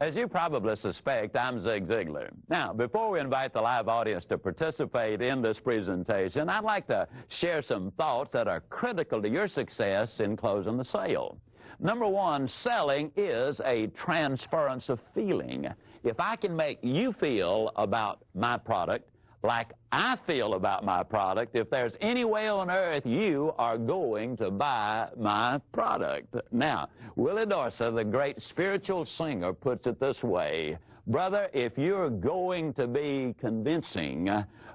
As you probably suspect, I'm Zig Ziglar. Now, before we invite the live audience to participate in this presentation, I'd like to share some thoughts that are critical to your success in closing the sale. Number one, selling is a transference of feeling. If I can make you feel about my product like I feel about my product, if there's any way on earth you are going to buy my product. Now, Willie Dorsey, the great spiritual singer, puts it this way: brother, if you're going to be convincing,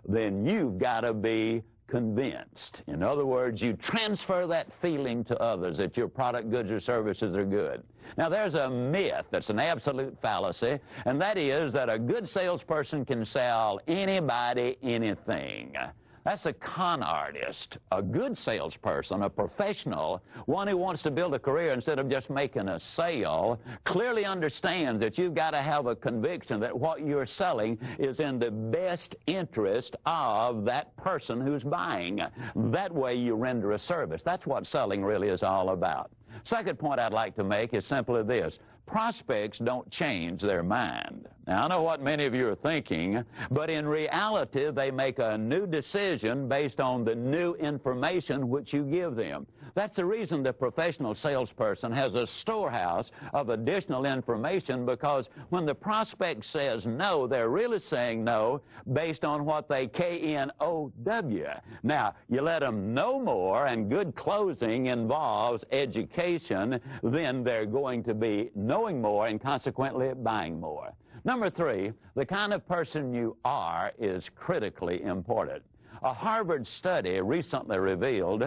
then you've got to be convinced. In other words, you transfer that feeling to others that your product, goods, or services are good. Now, there's a myth that's an absolute fallacy, and that is that a good salesperson can sell anybody anything. That's a con artist. A good salesperson, a professional, one who wants to build a career instead of just making a sale, clearly understands that you've got to have a conviction that what you're selling is in the best interest of that person who's buying. That way you render a service. That's what selling really is all about. Second point I'd like to make is simply this: prospects don't change their mind. Now, I know what many of you are thinking, but in reality, they make a new decision based on the new information which you give them. That's the reason the professional salesperson has a storehouse of additional information, because when the prospect says no, they're really saying no based on what they K-N-O-W. Now, you let them know more, and good closing involves education, then they're going to be knowing more and consequently buying more. Number three, the kind of person you are is critically important. A Harvard study recently reveals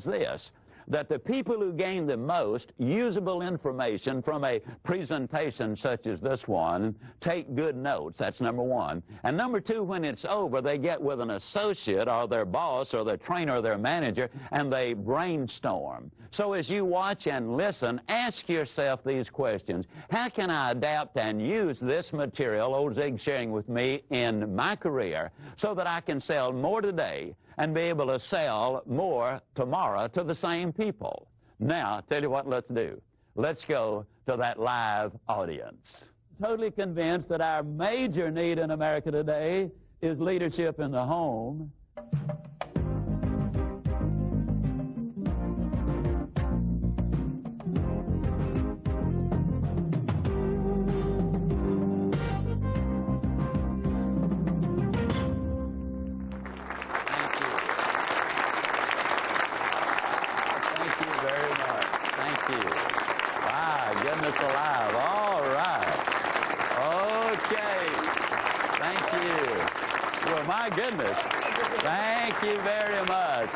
this: that the people who gain the most usable information from a presentation such as this one take good notes. That's number one. And number two, when it's over, they get with an associate or their boss or their trainer or their manager, and they brainstorm. So as you watch and listen, ask yourself these questions: how can I adapt and use this material old Zig's sharing with me in my career so that I can sell more today and be able to sell more tomorrow to the same people? Now, tell you what, let's do. Let's go to that live audience. Totally convinced that our major need in America today is leadership in the home. Goodness alive. All right. Okay. Thank you. Well, my goodness. Thank you very much.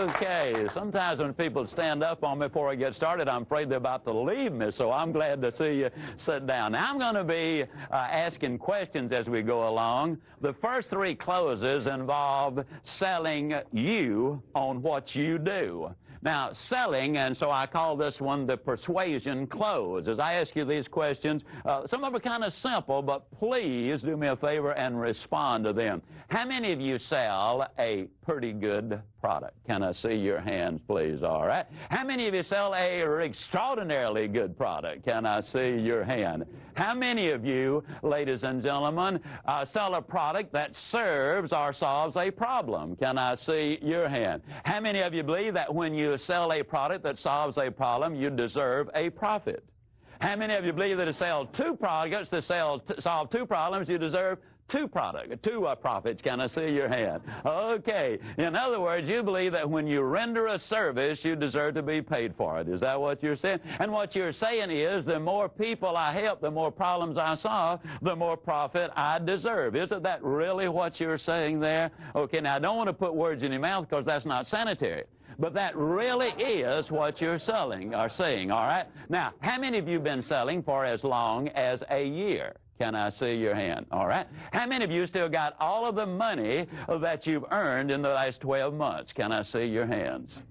Okay. Sometimes when people stand up on me before I get started, I'm afraid they're about to leave me, so I'm glad to see you sit down. Now, I'm going to be asking questions as we go along. The first three closes involve selling you on what you do. Now, selling, and so I call this one the persuasion close. As I ask you these questions, some of them are kind of simple, but please do me a favor and respond to them. How many of you sell a pretty good product? Can I see your hands, please? All right. How many of you sell a extraordinarily good product? Can I see your hand? How many of you, ladies and gentlemen, sell a product that serves or solves a problem? Can I see your hand? How many of you believe that when you sell a product that solves a problem, you deserve a profit? How many of you believe that to sell two products that solve two problems, you deserve two profits? Can I see your hand? Okay. In other words, you believe that when you render a service, you deserve to be paid for it. Is that what you're saying? And what you're saying is, the more people I help, the more problems I solve, the more profit I deserve. Isn't that really what you're saying there? Okay, now I don't want to put words in your mouth because that's not sanitary. But that really is what you're selling or saying, all right? Now, how many of you have been selling for as long as a year? Can I see your hand? All right. How many of you still got all of the money that you've earned in the last 12 months? Can I see your hands?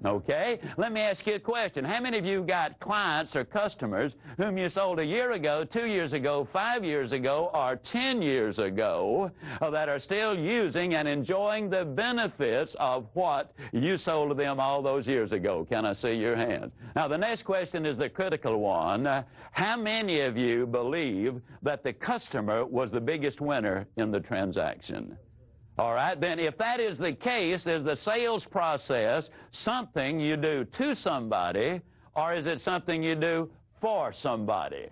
Okay? Let me ask you a question. How many of you got clients or customers whom you sold a year ago, 2 years ago, 5 years ago, or 10 years ago that are still using and enjoying the benefits of what you sold to them all those years ago? Can I see your hand? Now, the next question is the critical one. How many of you believe that the customer was the biggest winner in the transaction? All right, then if that is the case, is the sales process something you do to somebody, or is it something you do for somebody?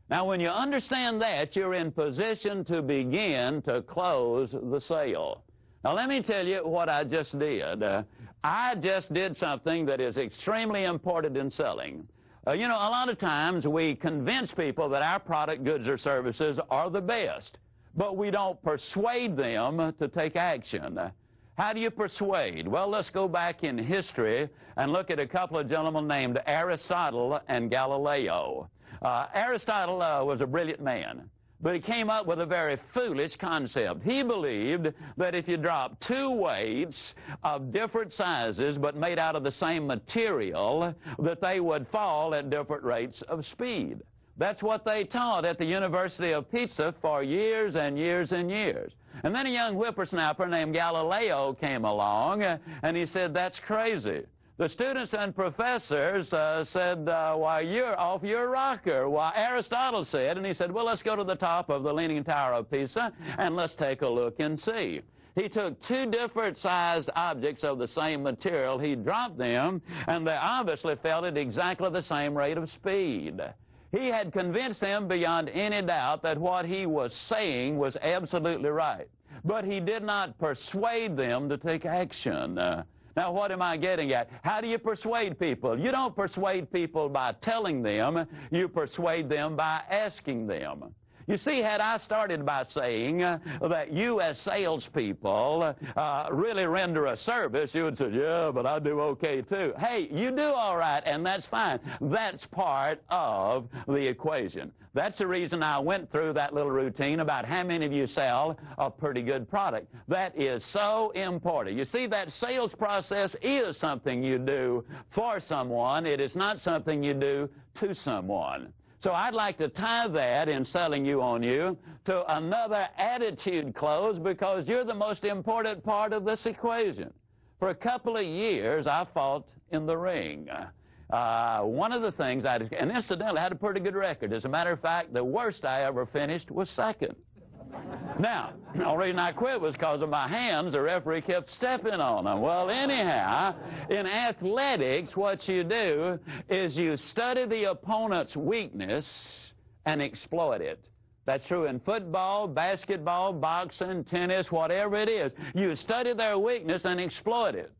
Now, when you understand that, you're in position to begin to close the sale. Now, let me tell you what I just did. I just did something that is extremely important in selling. You know, a lot of times we convince people that our product, goods, or services are the best, but we don't persuade them to take action. How do you persuade? Well, let's go back in history and look at a couple of gentlemen named Aristotle and Galileo. Aristotle was a brilliant man, but he came up with a very foolish concept. He believed that if you dropped two weights of different sizes but made out of the same material, that they would fall at different rates of speed. That's what they taught at the University of Pisa for years and years and years. And then a young whippersnapper named Galileo came along, and he said, that's crazy. The students and professors said, why, you're off your rocker. Why, Aristotle said, and he said, well, let's go to the top of the Leaning Tower of Pisa, and let's take a look and see. He took two different sized objects of the same material, he dropped them, and they obviously fell at exactly the same rate of speed. He had convinced them beyond any doubt that what he was saying was absolutely right. But he did not persuade them to take action. Now, what am I getting at? How do you persuade people? You don't persuade people by telling them. You persuade them by asking them. You see, had I started by saying that you as salespeople really render a service, you would say, yeah, but I do okay too. Hey, you do all right, and that's fine. That's part of the equation. That's the reason I went through that little routine about how many of you sell a pretty good product. That is so important. You see, that sales process is something you do for someone. It is not something you do to someone. So I'd like to tie that in selling you on you to another attitude close, because you're the most important part of this equation. For a couple of years, I fought in the ring. One of the things and incidentally, I had a pretty good record. As a matter of fact, the worst I ever finished was second. Now, the only reason I quit was because of my hands. The referee kept stepping on them. Well, anyhow, in athletics, what you do is you study the opponent's weakness and exploit it. That's true in football, basketball, boxing, tennis, whatever it is. You study their weakness and exploit it.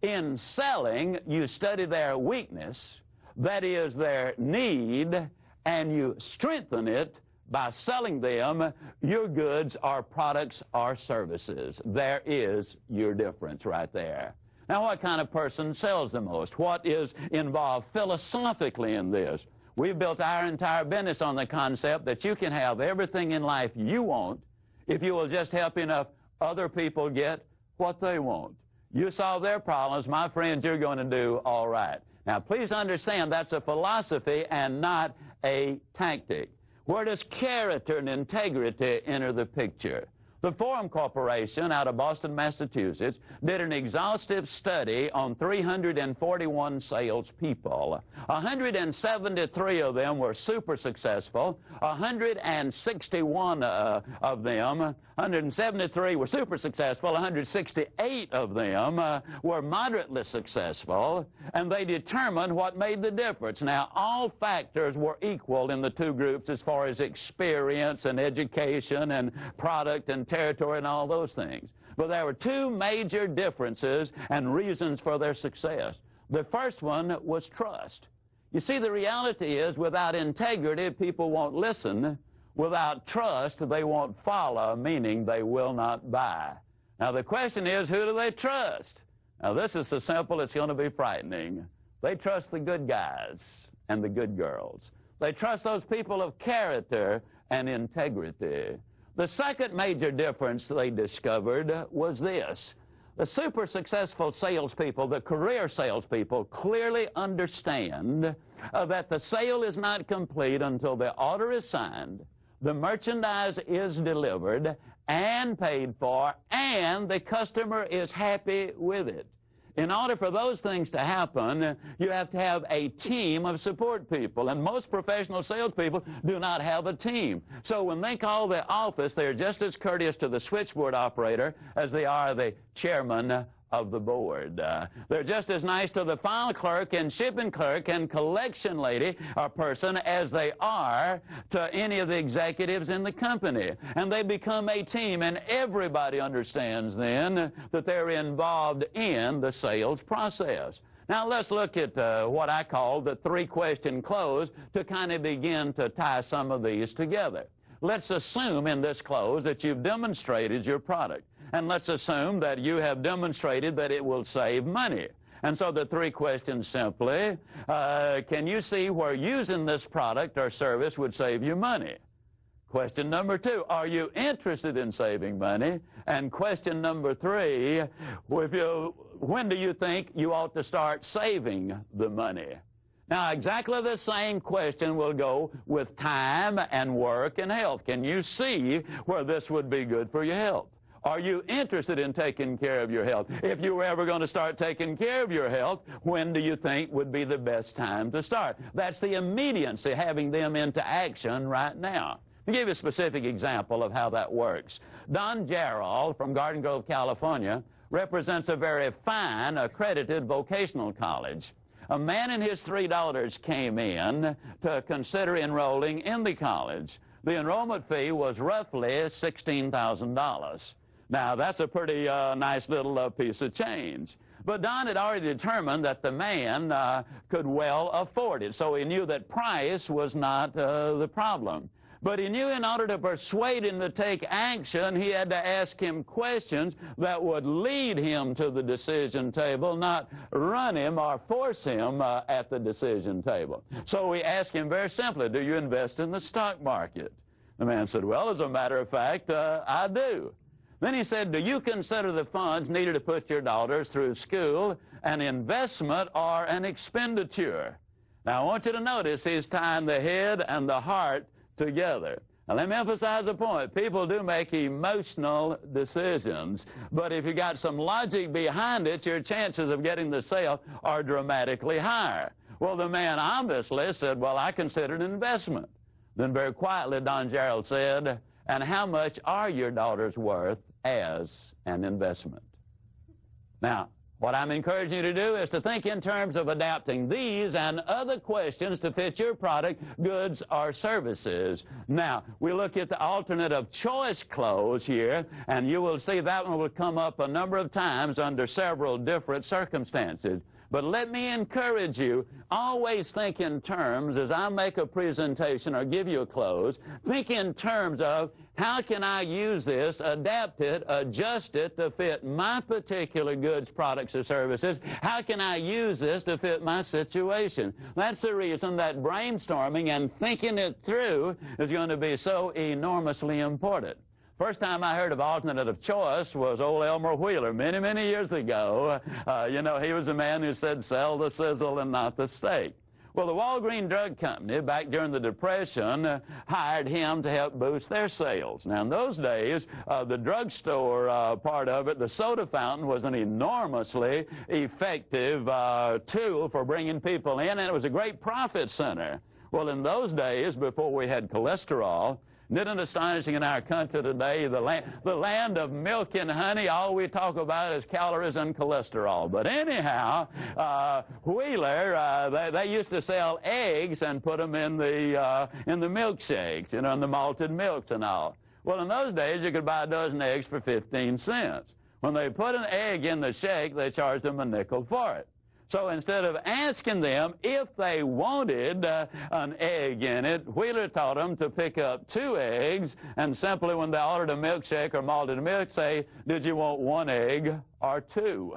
In selling, you study their weakness, that is their need, and you strengthen it by selling them your goods or products or services. There is your difference right there. Now, what kind of person sells the most? What is involved philosophically in this? We've built our entire business on the concept that you can have everything in life you want if you will just help enough other people get what they want. You solve their problems, my friends, you're going to do all right. Now, please understand that's a philosophy and not a tactic. Where does character and integrity enter the picture? The Forum Corporation out of Boston, Massachusetts, did an exhaustive study on 341 salespeople. 173 of them were super successful. 161 of them, 173 were super successful. 168 of them were moderately successful, and they determined what made the difference. Now, all factors were equal in the two groups as far as experience and education and product and territory and all those things. But there were two major differences and reasons for their success. The first one was trust. You see, the reality is without integrity, people won't listen. Without trust, they won't follow, meaning they will not buy. Now, the question is, who do they trust? Now, this is so simple, it's going to be frightening. They trust the good guys and the good girls. They trust those people of character and integrity. The second major difference they discovered was this. The super successful salespeople, the career salespeople, clearly understand that the sale is not complete until the order is signed, the merchandise is delivered and paid for, and the customer is happy with it. In order for those things to happen, you have to have a team of support people, and most professional salespeople do not have a team. So when they call the office, they're just as courteous to the switchboard operator as they are the chairman of the board. They're just as nice to the file clerk and shipping clerk and collection lady or person as they are to any of the executives in the company. And they become a team, and everybody understands then that they're involved in the sales process. Now let's look at what I call the three-question close to kind of begin to tie some of these together. Let's assume in this close that you've demonstrated your product. And let's assume that you have demonstrated that it will save money. And so the three questions simply, can you see where using this product or service would save you money? Question number two, are you interested in saving money? And question number three, when do you think you ought to start saving the money? Now, exactly the same question will go with time and work and health. Can you see where this would be good for your health? Are you interested in taking care of your health? If you were ever going to start taking care of your health, when do you think would be the best time to start? That's the immediacy, having them into action right now. To give you a specific example of how that works, Don Gerald from Garden Grove, California, represents a very fine, accredited vocational college. A man and his three daughters came in to consider enrolling in the college. The enrollment fee was roughly $16,000. Now, that's a pretty nice little piece of change. But Don had already determined that the man could well afford it, so he knew that price was not the problem. But he knew in order to persuade him to take action, he had to ask him questions that would lead him to the decision table, not run him or force him at the decision table. So we asked him very simply, do you invest in the stock market? The man said, well, as a matter of fact, I do. Then he said, do you consider the funds needed to put your daughters through school an investment or an expenditure? Now, I want you to notice he's tying the head and the heart together. Now, let me emphasize a point. People do make emotional decisions, but if you got some logic behind it, your chances of getting the sale are dramatically higher. Well, the man obviously said, well, I consider it an investment. Then very quietly, Don Gerald said, and how much are your daughters worth as an investment? Now, what I'm encouraging you to do is to think in terms of adapting these and other questions to fit your product, goods, or services. Now, we look at the alternative choice close here, and you will see that one will come up a number of times under several different circumstances. But let me encourage you, always think in terms, as I make a presentation or give you a close, think in terms of how can I use this, adapt it, adjust it to fit my particular goods, products, or services? How can I use this to fit my situation? That's the reason that brainstorming and thinking it through is going to be so enormously important. First time I heard of alternative choice was old Elmer Wheeler many, many years ago. You know, he was the man who said, sell the sizzle and not the steak. Well, the Walgreens Drug Company, back during the Depression, hired him to help boost their sales. Now, in those days, the drugstore part of it, the soda fountain, was an enormously effective tool for bringing people in, and it was a great profit center. Well, in those days, before we had cholesterol, isn't it astonishing in our country today, the land of milk and honey, all we talk about is calories and cholesterol. But anyhow, Wheeler, they used to sell eggs and put them in the milkshakes, you know, in the malted milks and all. Well, in those days, you could buy a dozen eggs for 15 cents. When they put an egg in the shake, they charged them a nickel for it. So instead of asking them if they wanted an egg in it, Wheeler taught them to pick up 2 eggs and simply when they ordered a milkshake or malted milk, say, did you want 1 egg or 2?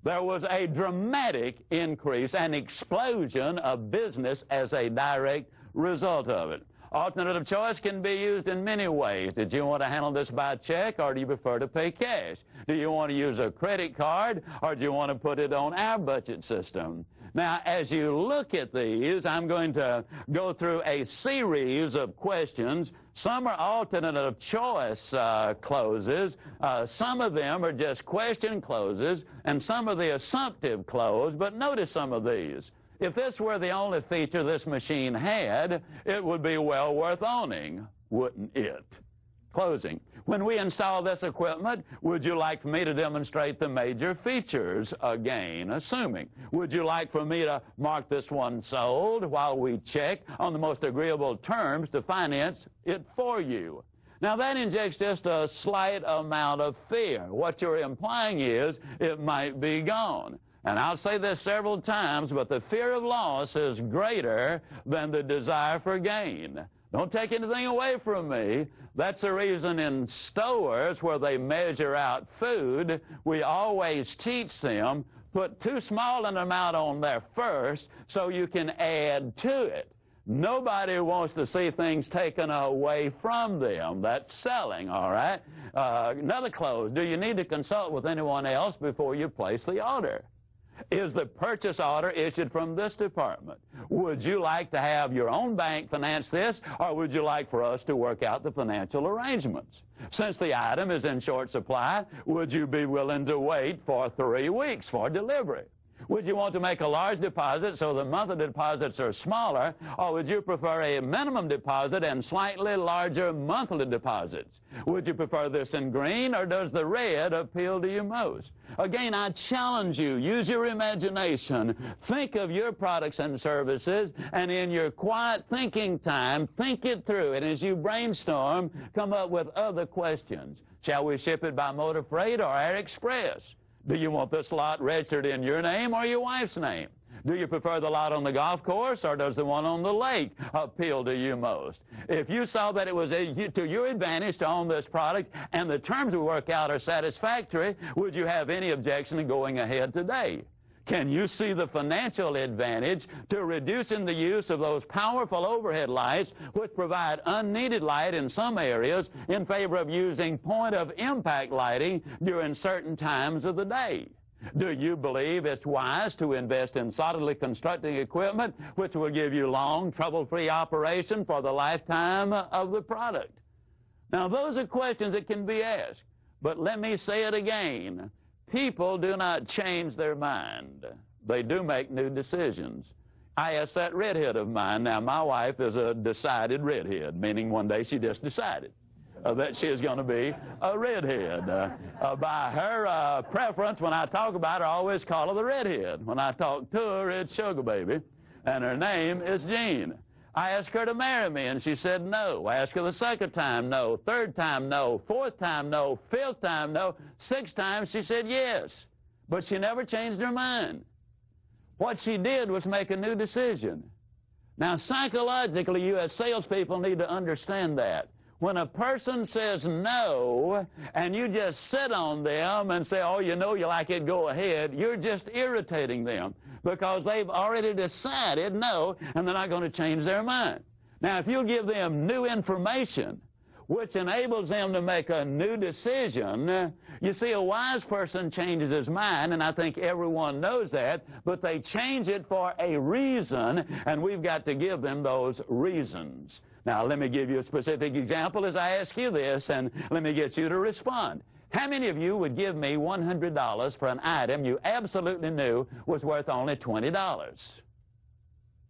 There was a dramatic increase, an explosion of business as a direct result of it. Alternative choice can be used in many ways. Did you want to handle this by check, or do you prefer to pay cash? Do you want to use a credit card, or do you want to put it on our budget system? Now, as you look at these, I'm going to go through a series of questions. Some are alternative choice closes. Some of them are just question closes, and some are the assumptive close. But notice some of these. If this were the only feature this machine had, it would be well worth owning, wouldn't it? Closing. When we install this equipment, would you like for me to demonstrate the major features again? Assuming. Would you like for me to mark this one sold while we check on the most agreeable terms to finance it for you? Now, that injects just a slight amount of fear. What you're implying is it might be gone. And I'll say this several times, but the fear of loss is greater than the desire for gain. Don't take anything away from me. That's the reason in stores where they measure out food, we always teach them, put too small an amount on there first so you can add to it. Nobody wants to see things taken away from them. That's selling, all right? Another close. Do you need to consult with anyone else before you place the order? Is the purchase order issued from this department? Would you like to have your own bank finance this, or would you like for us to work out the financial arrangements? Since the item is in short supply, would you be willing to wait for 3 weeks for delivery? Would you want to make a large deposit so the monthly deposits are smaller, or would you prefer a minimum deposit and slightly larger monthly deposits? Would you prefer this in green, or does the red appeal to you most? Again, I challenge you, use your imagination. Think of your products and services, and in your quiet thinking time, think it through. And as you brainstorm, come up with other questions. Shall we ship it by motor freight or air express? Do you want this lot registered in your name or your wife's name? Do you prefer the lot on the golf course, or does the one on the lake appeal to you most? If you saw that it was to your advantage to own this product and the terms we work out are satisfactory, would you have any objection to going ahead today? Can you see the financial advantage to reducing the use of those powerful overhead lights which provide unneeded light in some areas in favor of using point-of-impact lighting during certain times of the day? Do you believe it's wise to invest in solidly constructing equipment which will give you long, trouble-free operation for the lifetime of the product? Now, those are questions that can be asked, but let me say it again. People do not change their mind. They do make new decisions. I asked that redhead of mine. Now, my wife is a decided redhead, meaning one day she just decided that she is going to be a redhead. By her preference, when I talk about her, I always call her the redhead. When I talk to her, it's Sugar Baby, and her name is Jean. I asked her to marry me, and she said no. I asked her the second time, no. Third time, no. Fourth time, no. Fifth time, no. Sixth time, she said yes. But she never changed her mind. What she did was make a new decision. Now, psychologically, you as salespeople need to understand that. When a person says no, and you just sit on them and say, oh, you know you like it, go ahead, you're just irritating them because they've already decided no, and they're not going to change their mind. Now, if you give them new information, which enables them to make a new decision, you see, a wise person changes his mind, and I think everyone knows that, but they change it for a reason, and we've got to give them those reasons. Now, let me give you a specific example as I ask you this, and let me get you to respond. How many of you would give me $100 for an item you absolutely knew was worth only $20?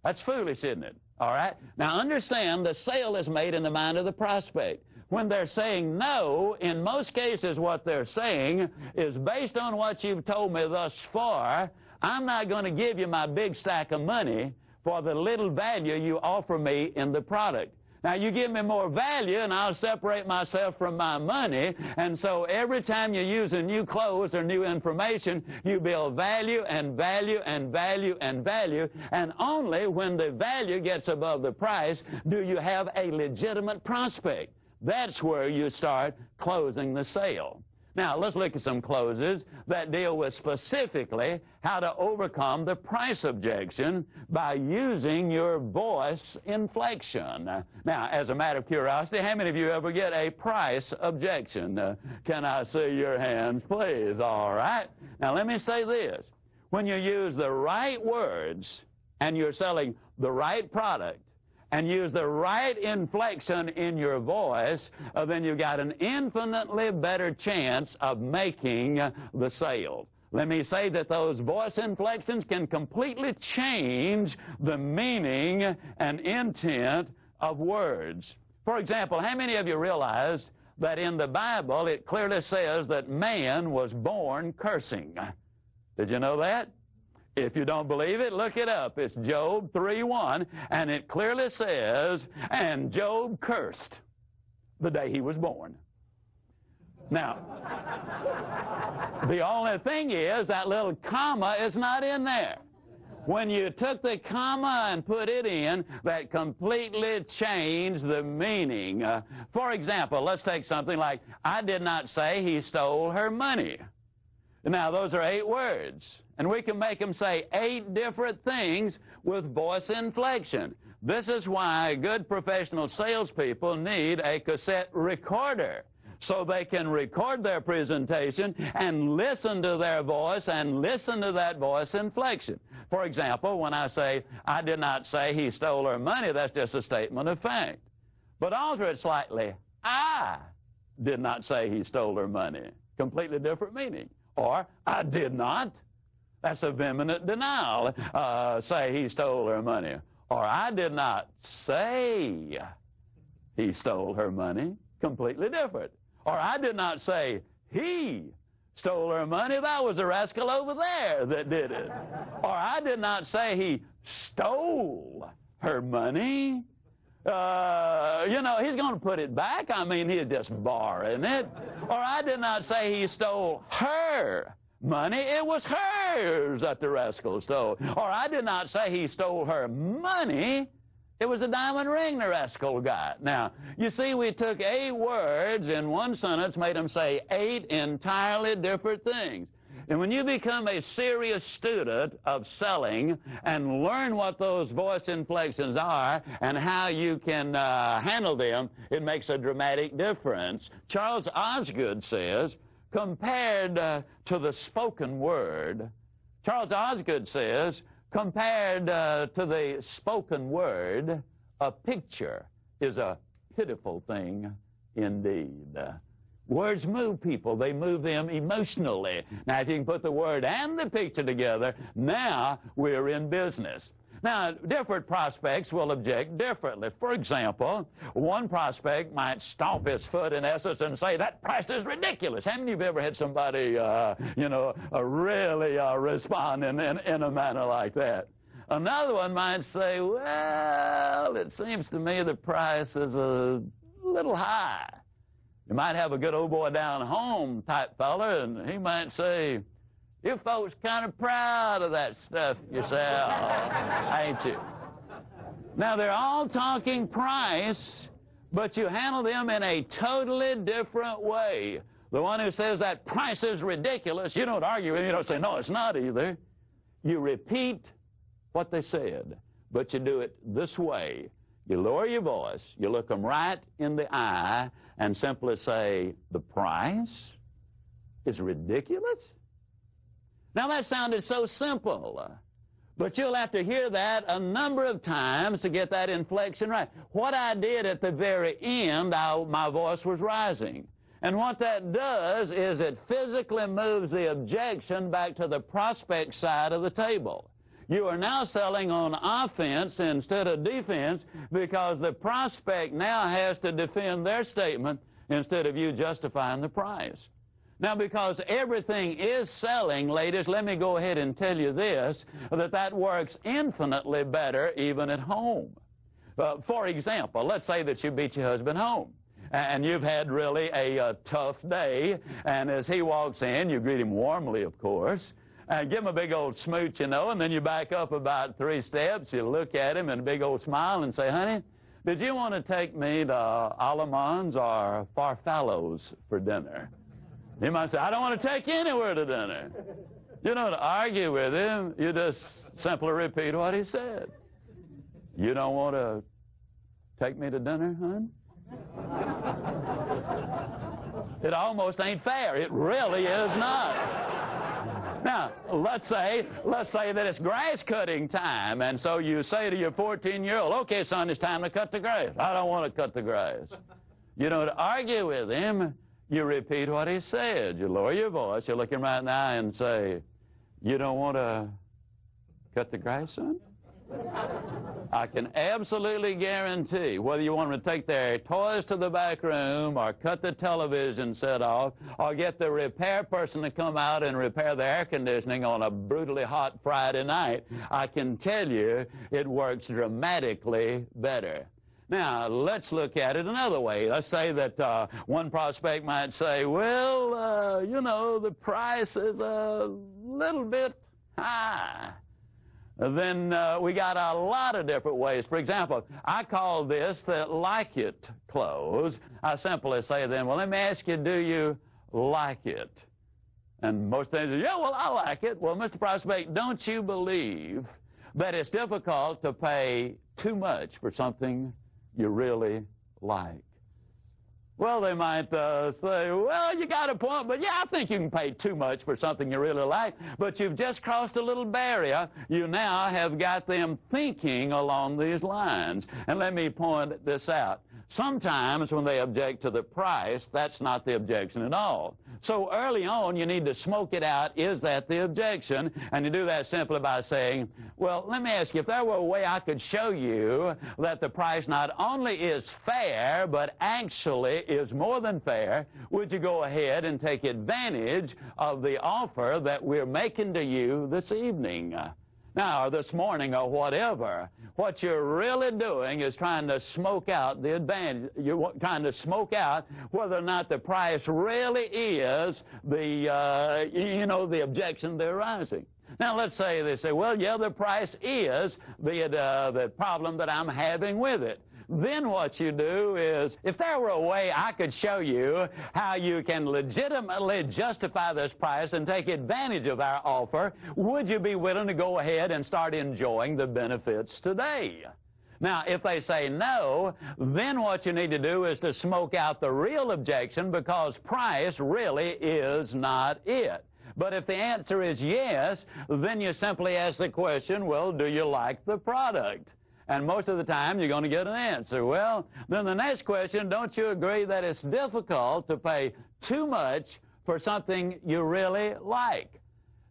That's foolish, isn't it? All right? Now, understand the sale is made in the mind of the prospect. When they're saying no, in most cases what they're saying is based on what you've told me thus far, I'm not going to give you my big stack of money for the little value you offer me in the product. Now, you give me more value, and I'll separate myself from my money. And so every time you use a new clothes or new information, you build value and value and value and value. And only when the value gets above the price do you have a legitimate prospect. That's where you start closing the sale. Now, let's look at some closes that deal with specifically how to overcome the price objection by using your voice inflection. Now, as a matter of curiosity, how many of you ever get a price objection? Can I see your hands, please? All right. Now, let me say this. When you use the right words and you're selling the right product, and use the right inflection in your voice, then you've got an infinitely better chance of making the sale. Let me say that those voice inflections can completely change the meaning and intent of words. For example, how many of you realize that in the Bible it clearly says that man was born cursing? Did you know that? If you don't believe it, look it up. It's Job 3:1, and it clearly says, and Job cursed the day he was born. Now, the only thing is that little comma is not in there. When you took the comma and put it in, that completely changed the meaning. For example, let's take something like, I did not say he stole her money. Now, those are 8 words, and we can make them say 8 different things with voice inflection. This is why good professional salespeople need a cassette recorder, so they can record their presentation and listen to their voice and listen to that voice inflection. For example, when I say, I did not say he stole her money, that's just a statement of fact. But alter it slightly, I did not say he stole her money. Completely different meaning. Or, I did not. That's a vehement denial. Say he stole her money. Or, I did not say he stole her money. Completely different. Or, I did not say he stole her money. That was a rascal over there that did it. Or, I did not say he stole her money. You know, he's going to put it back. I mean, he's just borrowing it. Or, I did not say he stole her money. It was hers that the rascal stole. Or, I did not say he stole her money. It was a diamond ring the rascal got. Now, you see, we took 8 words in one sentence, made them say 8 entirely different things. And when you become a serious student of selling and learn what those voice inflections are and how you can handle them, it makes a dramatic difference. Charles Osgood says, compared to the spoken word, Charles Osgood says, compared to the spoken word, a picture is a pitiful thing indeed. Words move people. They move them emotionally. Now, if you can put the word and the picture together, now we're in business. Now, different prospects will object differently. For example, one prospect might stomp his foot in essence and say, that price is ridiculous. How many of you ever had somebody, really respond in a manner like that? Another one might say, well, it seems to me the price is a little high. You might have a good old boy down home type fella, and he might say, you folks kind of proud of that stuff you sell, ain't you? Now, they're all talking price, but you handle them in a totally different way. The one who says that price is ridiculous, you don't argue with him. You don't say, no, it's not either. You repeat what they said, but you do it this way. You lower your voice, you look them right in the eye, and simply say, the price is ridiculous? Now, that sounded so simple, but you'll have to hear that a number of times to get that inflection right. What I did at the very end, my voice was rising. And what that does is it physically moves the objection back to the prospect side of the table. You are now selling on offense instead of defense because the prospect now has to defend their statement instead of you justifying the price. Now, because everything is selling, ladies, let me go ahead and tell you this, that works infinitely better even at home. For example, let's say that you beat your husband home, and you've had really a tough day, and as he walks in, you greet him warmly, of course, and give him a big old smooch, and then you back up about 3 steps, you look at him and a big old smile and say, honey, did you want to take me to Alamans or Farfallo's for dinner? He might say, I don't want to take you anywhere to dinner. You don't argue with him. You just simply repeat what he said. You don't want to take me to dinner, hon? It almost ain't fair. It really is not. Now, let's say that it's grass cutting time, and so you say to your 14-year-old, okay, son, it's time to cut the grass. I don't want to cut the grass. You don't argue with him. You repeat what he said. You lower your voice. You look him right in the eye and say, you don't want to cut the grass, son? I can absolutely guarantee, whether you want them to take their toys to the back room or cut the television set off or get the repair person to come out and repair the air conditioning on a brutally hot Friday night, I can tell you it works dramatically better. Now, let's look at it another way. Let's say that one prospect might say, well, you know, the price is a little bit high. Then we got a lot of different ways. For example, I call this the like it close. I simply say then, well, let me ask you, do you like it? And most things are, yeah, well, I like it. Well, Mr. Prospect, don't you believe that it's difficult to pay too much for something you really like? Well, they might say, well, you got a point, but yeah, I think you can pay too much for something you really like. But you've just crossed a little barrier. You now have got them thinking along these lines. And let me point this out. Sometimes when they object to the price, that's not the objection at all. So early on, you need to smoke it out. Is that the objection? And you do that simply by saying, well, let me ask you, if there were a way I could show you that the price not only is fair, but actually is more than fair, would you go ahead and take advantage of the offer that we're making to you this evening? Now, or this morning, or whatever. What you're really doing is trying to smoke out the advantage. You're trying to smoke out whether or not the price really is the, the objection they're raising. Now, let's say they say, well, yeah, the price is the problem that I'm having with it. Then what you do is, if there were a way I could show you how you can legitimately justify this price and take advantage of our offer, would you be willing to go ahead and start enjoying the benefits today? Now, if they say no, then what you need to do is to smoke out the real objection, because price really is not it. But if the answer is yes, then you simply ask the question, well, do you like the product? And most of the time, you're going to get an answer. Well, then the next question, don't you agree that it's difficult to pay too much for something you really like?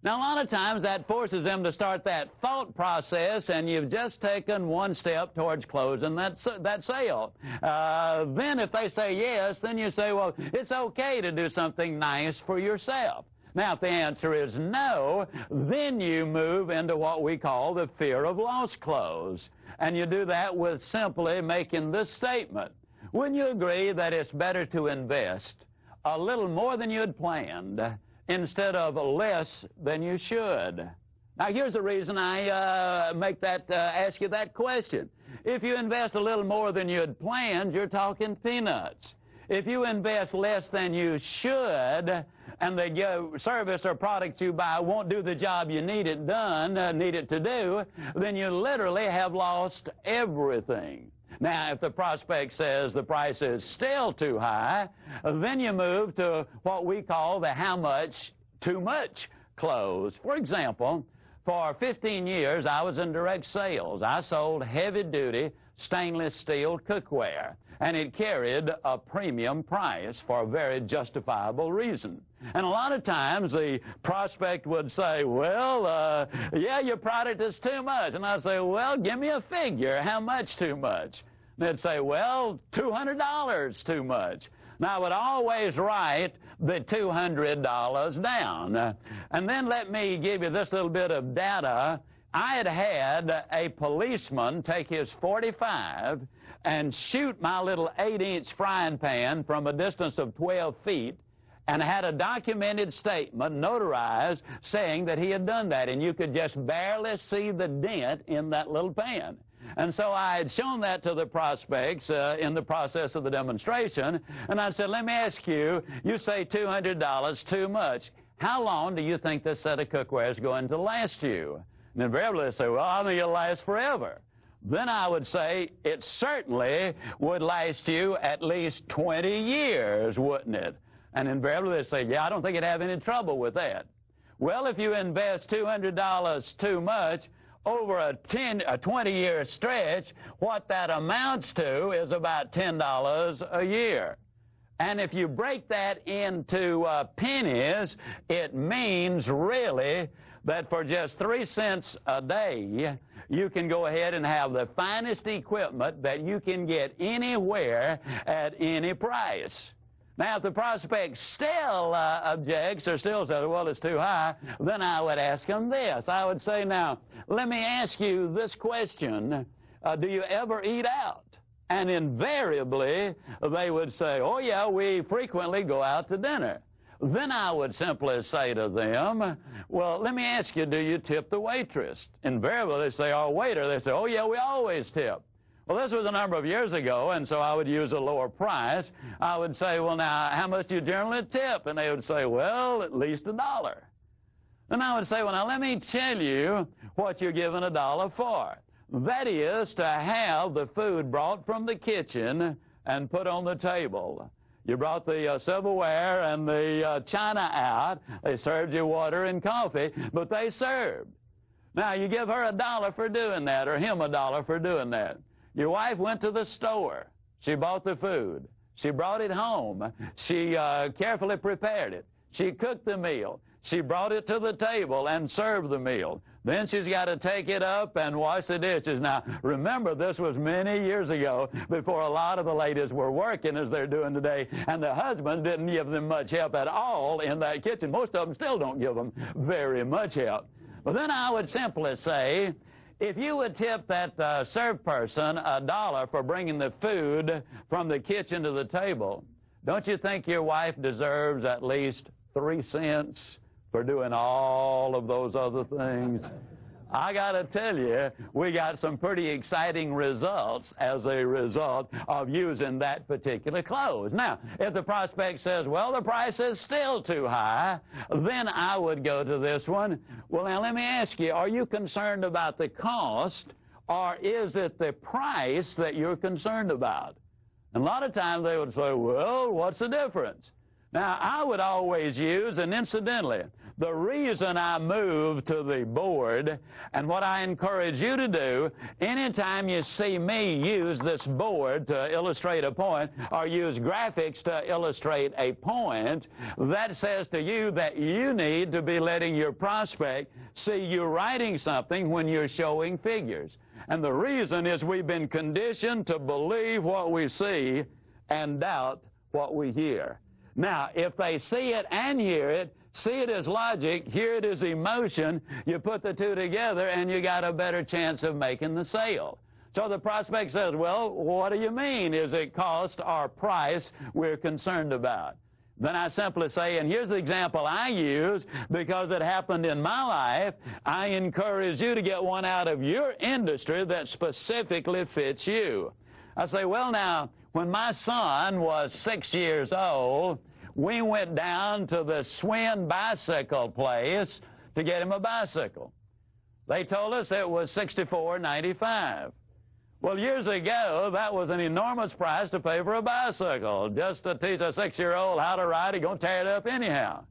Now, a lot of times that forces them to start that thought process, and you've just taken one step towards closing that sale. Then if they say yes, then you say, well, it's okay to do something nice for yourself. Now, if the answer is no, then you move into what we call the fear of loss close. And you do that with simply making this statement. Wouldn't you agree that it's better to invest a little more than you had planned instead of less than you should? Now, here's the reason I ask you that question. If you invest a little more than you had planned, you're talking peanuts. If you invest less than you should, and the service or product you buy won't do the job you need it to do, then you literally have lost everything. Now, if the prospect says the price is still too high, then you move to what we call the how much too much close. For example, for 15 years, I was in direct sales. I sold heavy-duty stainless steel cookware, and it carried a premium price for a very justifiable reason. And a lot of times the prospect would say, well, yeah, your product is too much. And I'd say, well, give me a figure. How much too much? And they'd say, well, $200 too much. Now, I would always write the $200 down. And then let me give you this little bit of data. I had a policeman take his .45 and shoot my little 8-inch frying pan from a distance of 12 feet, and had a documented statement, notarized, saying that he had done that, and you could just barely see the dent in that little pan. And so I had shown that to the prospects in the process of the demonstration. And I said, let me ask you, you say $200 too much. How long do you think this set of cookware is going to last you? And invariably they say, well, I think it'll last forever. Then I would say it certainly would last you at least 20 years, wouldn't it? And invariably they say, yeah, I don't think you'd have any trouble with that. Well, if you invest $200 too much over a 20-year stretch, what that amounts to is about $10 a year. And if you break that into pennies, it means really that for just 3 cents a day, you can go ahead and have the finest equipment that you can get anywhere at any price. Now, if the prospect still objects or still says, well, it's too high, then I would ask him this. I would say, now, let me ask you this question. Do you ever eat out? And invariably, they would say, oh, yeah, we frequently go out to dinner. Then I would simply say to them, well, let me ask you, do you tip the waitress? Invariably, they say, our waiter. They say, oh, yeah, we always tip. Well, this was a number of years ago, and so I would use a lower price. I would say, well, now, how much do you generally tip? And they would say, well, at least $1. And I would say, well, now, let me tell you what you're giving $1 for. That is to have the food brought from the kitchen and put on the table. You brought the silverware and the china out. They served you water and coffee, but they served. Now, you give her $1 for doing that, or him $1 for doing that. Your wife went to the store. She bought the food. She brought it home. She carefully prepared it. She cooked the meal. She brought it to the table and served the meal. Then she's got to take it up and wash the dishes. Now, remember, this was many years ago before a lot of the ladies were working as they're doing today, and the husbands didn't give them much help at all in that kitchen. Most of them still don't give them very much help. But then I would simply say, if you would tip that served person $1 for bringing the food from the kitchen to the table, don't you think your wife deserves at least 3 cents for doing all of those other things? I got to tell you, we got some pretty exciting results as a result of using that particular clothes. Now, if the prospect says, well, the price is still too high, then I would go to this one. Well, now, let me ask you, are you concerned about the cost, or is it the price that you're concerned about? And a lot of times they would say, well, what's the difference? Now, I would always use, and incidentally, the reason I moved to the board, and what I encourage you to do, anytime you see me use this board to illustrate a point, or use graphics to illustrate a point, that says to you that you need to be letting your prospect see you writing something when you're showing figures. And the reason is we've been conditioned to believe what we see and doubt what we hear. Now, if they see it and hear it, see it as logic, hear it as emotion, you put the two together and you got a better chance of making the sale. So the prospect says, well, what do you mean? Is it cost or price we're concerned about? Then I simply say, and here's the example I use because it happened in my life, I encourage you to get one out of your industry that specifically fits you. I say, well, now, when my son was 6 years old, we went down to the Swin bicycle place to get him a bicycle. They told us it was $64.95. Well, years ago, that was an enormous price to pay for a bicycle. Just to teach a 6-year-old how to ride, he's going to tear it up anyhow.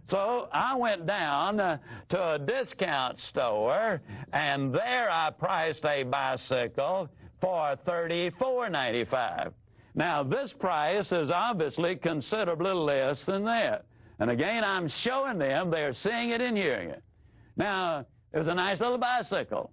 So I went down to a discount store, and there I priced a bicycle for $34.95. Now, this price is obviously considerably less than that. And again, I'm showing them they're seeing it and hearing it. Now, it was a nice little bicycle.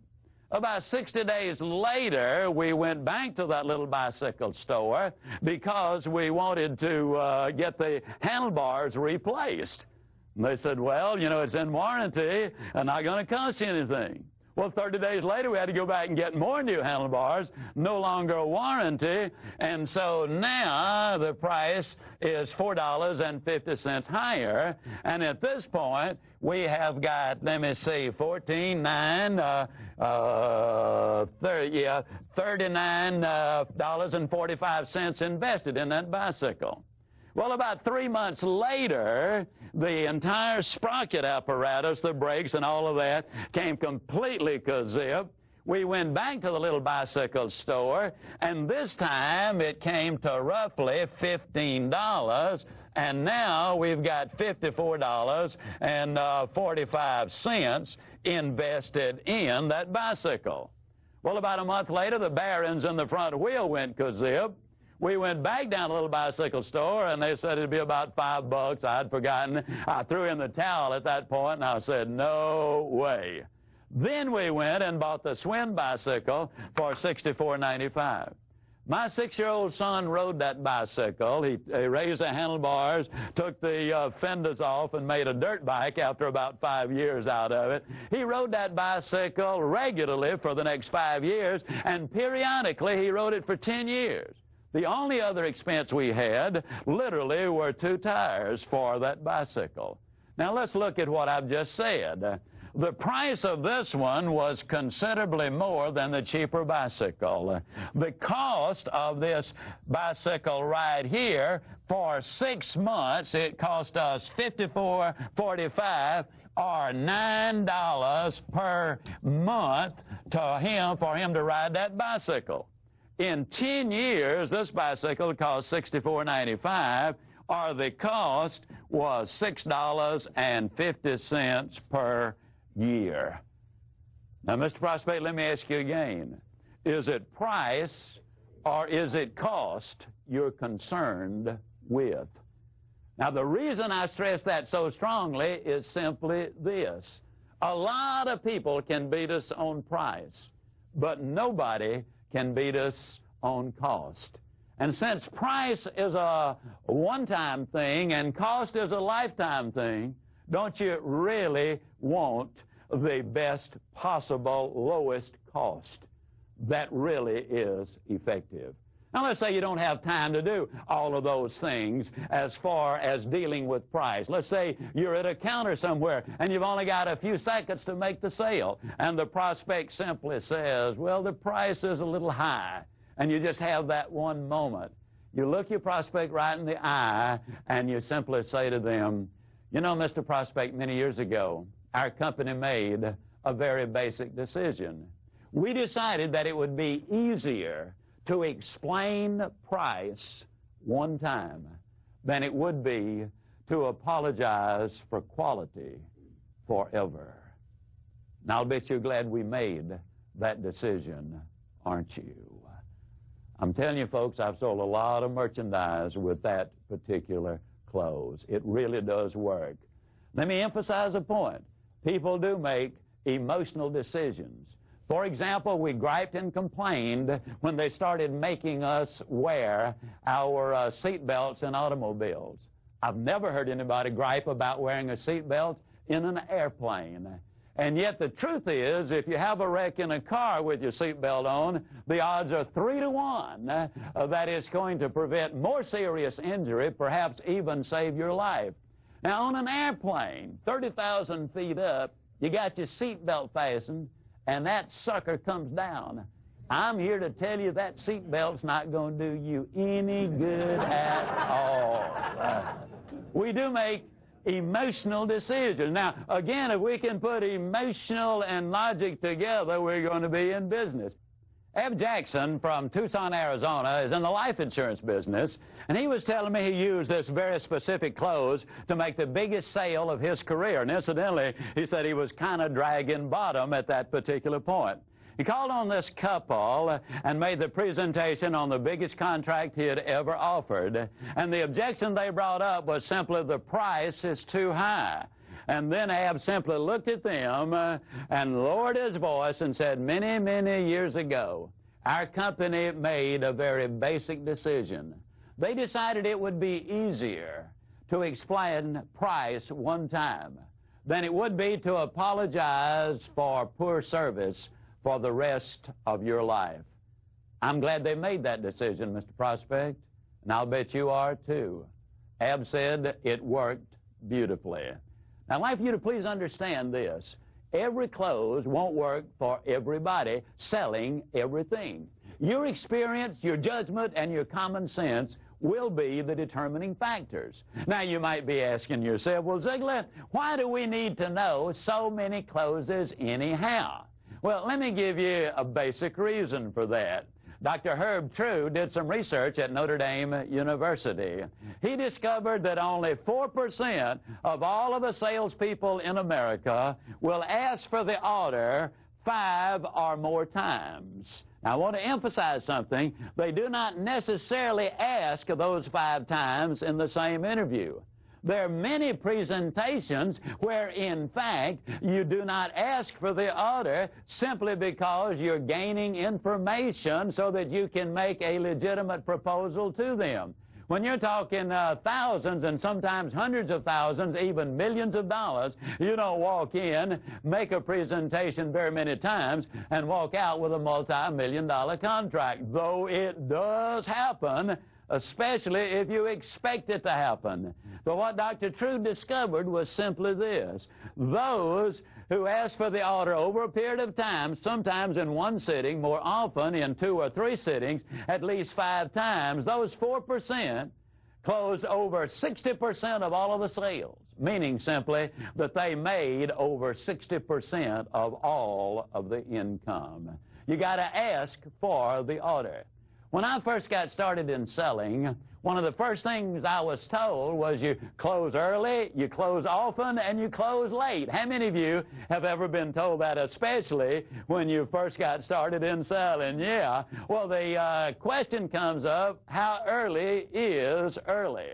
About 60 days later, we went back to that little bicycle store because we wanted to get the handlebars replaced. And they said, well, you know, it's in warranty and not going to cost you anything. Well, 30 days later, we had to go back and get more new handlebars, no longer a warranty, and so now the price is $4.50 higher, and at this point, we have got, let me see, $39.45 invested in that bicycle. Well, about 3 months later, the entire sprocket apparatus, the brakes and all of that, came completely kazip. We went back to the little bicycle store, and this time it came to roughly $15, and now we've got $54.45 invested in that bicycle. Well, about a month later, the bearings in the front wheel went kazip. We went back down to the little bicycle store, and they said it'd be about $5. I'd forgotten. I threw in the towel at that point, and I said, no way. Then we went and bought the Swin bicycle for $64.95. My 6-year-old son rode that bicycle. He raised the handlebars, took the fenders off, and made a dirt bike after about 5 years out of it. He rode that bicycle regularly for the next 5 years, and periodically he rode it for 10 years. The only other expense we had, literally, were 2 tires for that bicycle. Now, let's look at what I've just said. The price of this one was considerably more than the cheaper bicycle. The cost of this bicycle right here, for 6 months, it cost us $54.45, or $9 per month for him to ride that bicycle. In 10 years, this bicycle cost $64.95, or the cost was $6.50 per year. Now, Mr. Prospect, let me ask you again. Is it price or is it cost you're concerned with? Now, the reason I stress that so strongly is simply this. A lot of people can beat us on price, but nobody can beat us on cost. And since price is a one-time thing and cost is a lifetime thing, don't you really want the best possible lowest cost that really is effective? Now, let's say you don't have time to do all of those things as far as dealing with price. Let's say you're at a counter somewhere and you've only got a few seconds to make the sale, and the prospect simply says, well, the price is a little high, and you just have that one moment. You look your prospect right in the eye, and you simply say to them, you know, Mr. Prospect, many years ago, our company made a very basic decision. We decided that it would be easier to explain price one time than it would be to apologize for quality forever. Now, I'll bet you're glad we made that decision, aren't you? I'm telling you, folks, I've sold a lot of merchandise with that particular close. It really does work. Let me emphasize a point. People do make emotional decisions. For example, we griped and complained when they started making us wear our seat belts in automobiles. I've never heard anybody gripe about wearing a seat belt in an airplane. And yet the truth is, if you have a wreck in a car with your seat belt on, the odds are 3 to 1 that it's going to prevent more serious injury, perhaps even save your life. Now, on an airplane, 30,000 feet up, you got your seat belt fastened, and that sucker comes down. I'm here to tell you that seat belt's not going to do you any good at all. We do make emotional decisions. Now, again, if we can put emotional and logic together, we're going to be in business. Eb Jackson from Tucson, Arizona, is in the life insurance business, and he was telling me he used this very specific close to make the biggest sale of his career. And incidentally, he said he was kind of dragging bottom at that particular point. He called on this couple and made the presentation on the biggest contract he had ever offered. And the objection they brought up was simply the price is too high. And then Ab simply looked at them and lowered his voice and said, many, many years ago, our company made a very basic decision. They decided it would be easier to explain price one time than it would be to apologize for poor service for the rest of your life. I'm glad they made that decision, Mr. Prospect, and I'll bet you are too. Ab said it worked beautifully. Now, I'd like for you to please understand this. Every close won't work for everybody selling everything. Your experience, your judgment, and your common sense will be the determining factors. Now, you might be asking yourself, well, Ziegler, why do we need to know so many closes anyhow? Well, let me give you a basic reason for that. Dr. Herb True did some research at Notre Dame University. He discovered that only 4% of all of the salespeople in America will ask for the order 5 or more times. Now, I want to emphasize something. They do not necessarily ask those 5 times in the same interview. There are many presentations where, in fact, you do not ask for the order simply because you're gaining information so that you can make a legitimate proposal to them. When you're talking thousands and sometimes hundreds of thousands, even millions of dollars, you don't walk in, make a presentation very many times, and walk out with a multi-million-dollar contract, though it does happen, especially if you expect it to happen. But what Dr. True discovered was simply this. Those who ask for the order over a period of time, sometimes in one sitting, more often in 2 or 3 sittings, at least 5 times, those 4% closed over 60% of all of the sales, meaning simply that they made over 60% of all of the income. You got to ask for the order. When I first got started in selling, one of the first things I was told was you close early, you close often, and you close late. How many of you have ever been told that, especially when you first got started in selling? Yeah. Well, the question comes up, how early is early?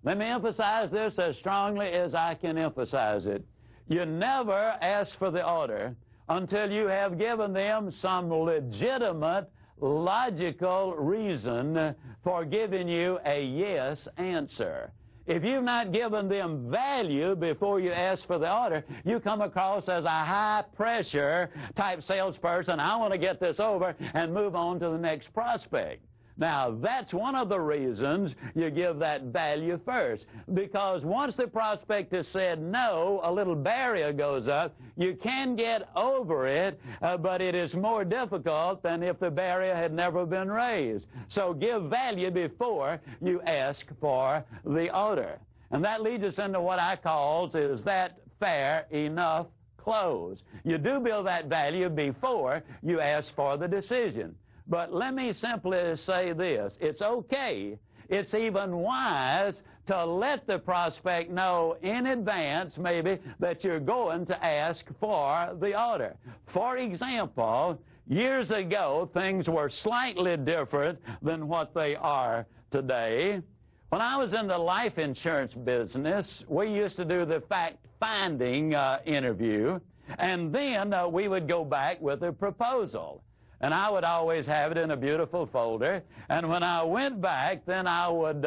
Let me emphasize this as strongly as I can emphasize it. You never ask for the order until you have given them some legitimate, logical reason for giving you a yes answer. If you've not given them value before you ask for the order, you come across as a high-pressure type salesperson. I want to get this over and move on to the next prospect. Now, that's one of the reasons you give that value first, because once the prospect has said no, a little barrier goes up. You can get over it, but it is more difficult than if the barrier had never been raised. So give value before you ask for the order. And that leads us into what I call, is that fair enough close? You do build that value before you ask for the decision. But let me simply say this. It's okay, it's even wise to let the prospect know in advance, maybe, that you're going to ask for the order. For example, years ago, things were slightly different than what they are today. When I was in the life insurance business, we used to do the fact-finding interview, and then we would go back with a proposal. And I would always have it in a beautiful folder. And when I went back, then I would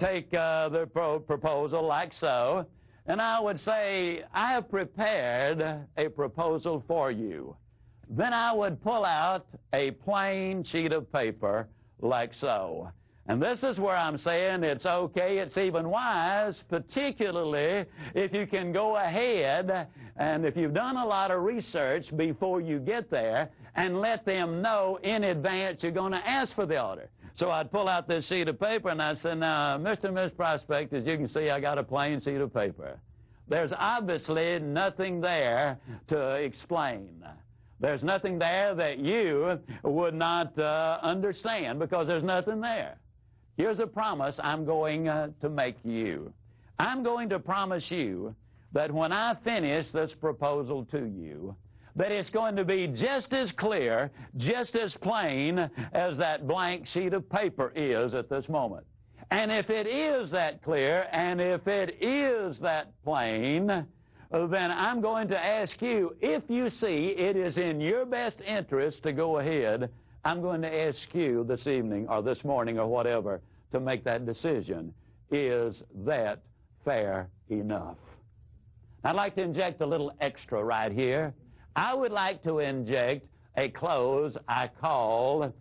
take the proposal like so, and I would say, I have prepared a proposal for you. Then I would pull out a plain sheet of paper like so. And this is where I'm saying it's okay, it's even wise, particularly if you can go ahead and if you've done a lot of research before you get there, and let them know in advance you're going to ask for the order. So I'd pull out this sheet of paper and I'd say, now, Mr. and Ms. Prospect, as you can see, I got a plain sheet of paper. There's obviously nothing there to explain. There's nothing there that you would not understand because there's nothing there. Here's a promise I'm going to make you. I'm going to promise you that when I finish this proposal to you, that it's going to be just as clear, just as plain as that blank sheet of paper is at this moment. And if it is that clear, and if it is that plain, then I'm going to ask you, if you see it is in your best interest to go ahead, I'm going to ask you this evening or this morning or whatever to make that decision. Is that fair enough? I'd like to inject a little extra right here. I would like to inject a close I call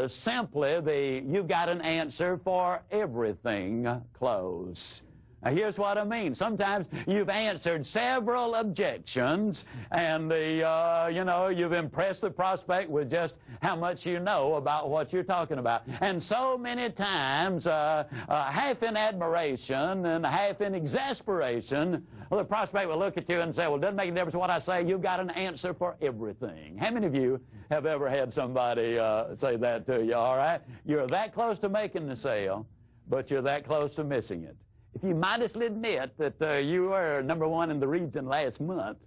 simply the "you've got an answer for everything" close. Now, here's what I mean. Sometimes you've answered several objections, and you've impressed the prospect with just how much you know about what you're talking about. And so many times, half in admiration and half in exasperation, the prospect will look at you and say, well, it doesn't make a difference what I say. You've got an answer for everything. How many of you have ever had somebody say that to you? All right? You're that close to making the sale, but you're that close to missing it. If you modestly admit that you were number one in the region last month,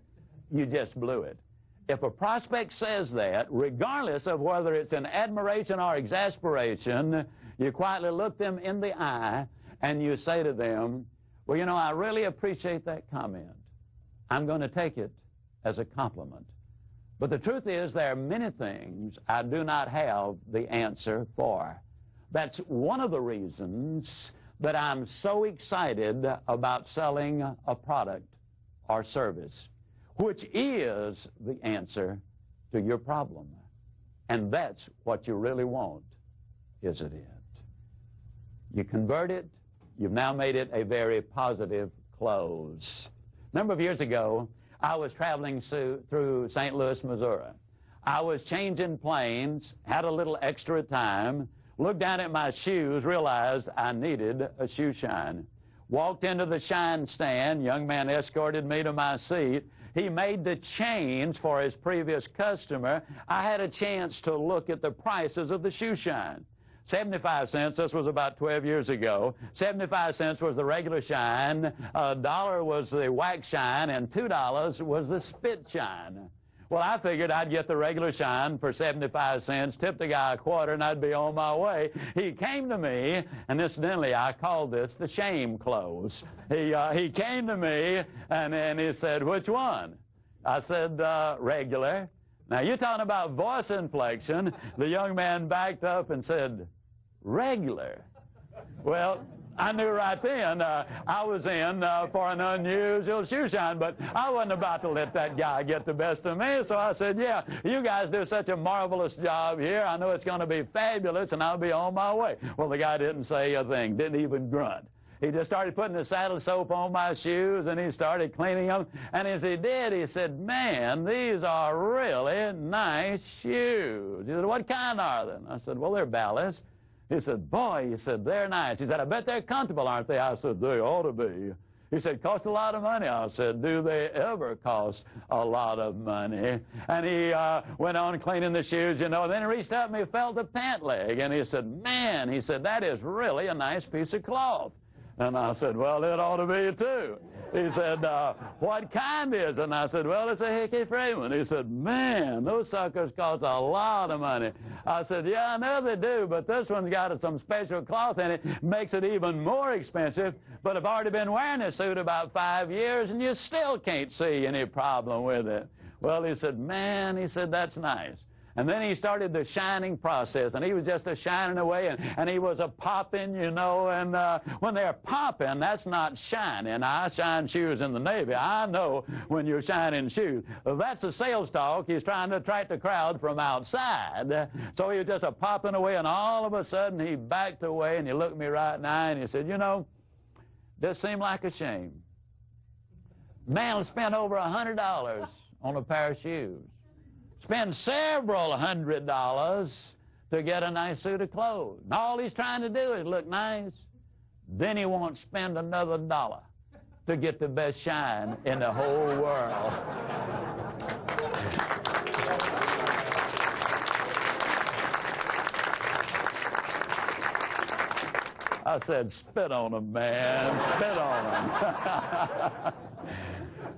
you just blew it. If a prospect says that, regardless of whether it's in admiration or exasperation, you quietly look them in the eye and you say to them, well, you know, I really appreciate that comment. I'm going to take it as a compliment. But the truth is, there are many things I do not have the answer for. That's one of the reasons that I'm so excited about selling a product or service, which is the answer to your problem. And that's what you really want, isn't it? You convert it, you've now made it a very positive close. A number of years ago, I was traveling through St. Louis, Missouri. I was changing planes, had a little extra time, looked down at my shoes, realized I needed a shoe shine. Walked into the shine stand. Young man escorted me to my seat. He made the change for his previous customer. I had a chance to look at the prices of the shoe shine. 75 cents, this was about 12 years ago. 75 cents was the regular shine, $1 was the wax shine, and $2 was the spit shine. Well, I figured I'd get the regular shine for 75 cents, tip the guy a quarter, and I'd be on my way. He came to me, and incidentally, I called this the shame close. He came to me, and he said, which one? I said, regular. Now, you're talking about voice inflection. The young man backed up and said, regular. Well, I knew right then I was in for an unusual shoe shine, but I wasn't about to let that guy get the best of me, so I said, yeah, you guys do such a marvelous job here. I know it's going to be fabulous, and I'll be on my way. Well, the guy didn't say a thing, didn't even grunt. He just started putting the saddle soap on my shoes, and he started cleaning them. And as he did, he said, man, these are really nice shoes. He said, what kind are they? And I said, well, they're ballast. He said, boy, he said, they're nice. He said, I bet they're comfortable, aren't they? I said, they ought to be. He said, cost a lot of money. I said, do they ever cost a lot of money? And he went on cleaning the shoes, you know. Then he reached up and he felt the pant leg. And he said, man, he said, that is really a nice piece of cloth. And I said, well, it ought to be, too. He said, what kind is it? And I said, well, it's a Hickey Freeman. He said, man, those suckers cost a lot of money. I said, yeah, I know they do, but this one's got some special cloth in it, makes it even more expensive. But I've already been wearing this suit about 5 years, and you still can't see any problem with it. Well, he said, man, he said, that's nice. And then he started the shining process, and he was just a shining away, and he was a popping, you know, and when they're popping, that's not shining. I shine shoes in the Navy. I know when you're shining shoes. That's a sales talk. He's trying to attract the crowd from outside. So he was just a popping away, and all of a sudden he backed away, and he looked me right in the eye, and he said, you know, this seemed like a shame. Man spent over $100 on a pair of shoes. Spend several $100s to get a nice suit of clothes. And all he's trying to do is look nice. Then he won't spend another $1 to get the best shine in the whole world. I said, spit on him, man. Spit on him.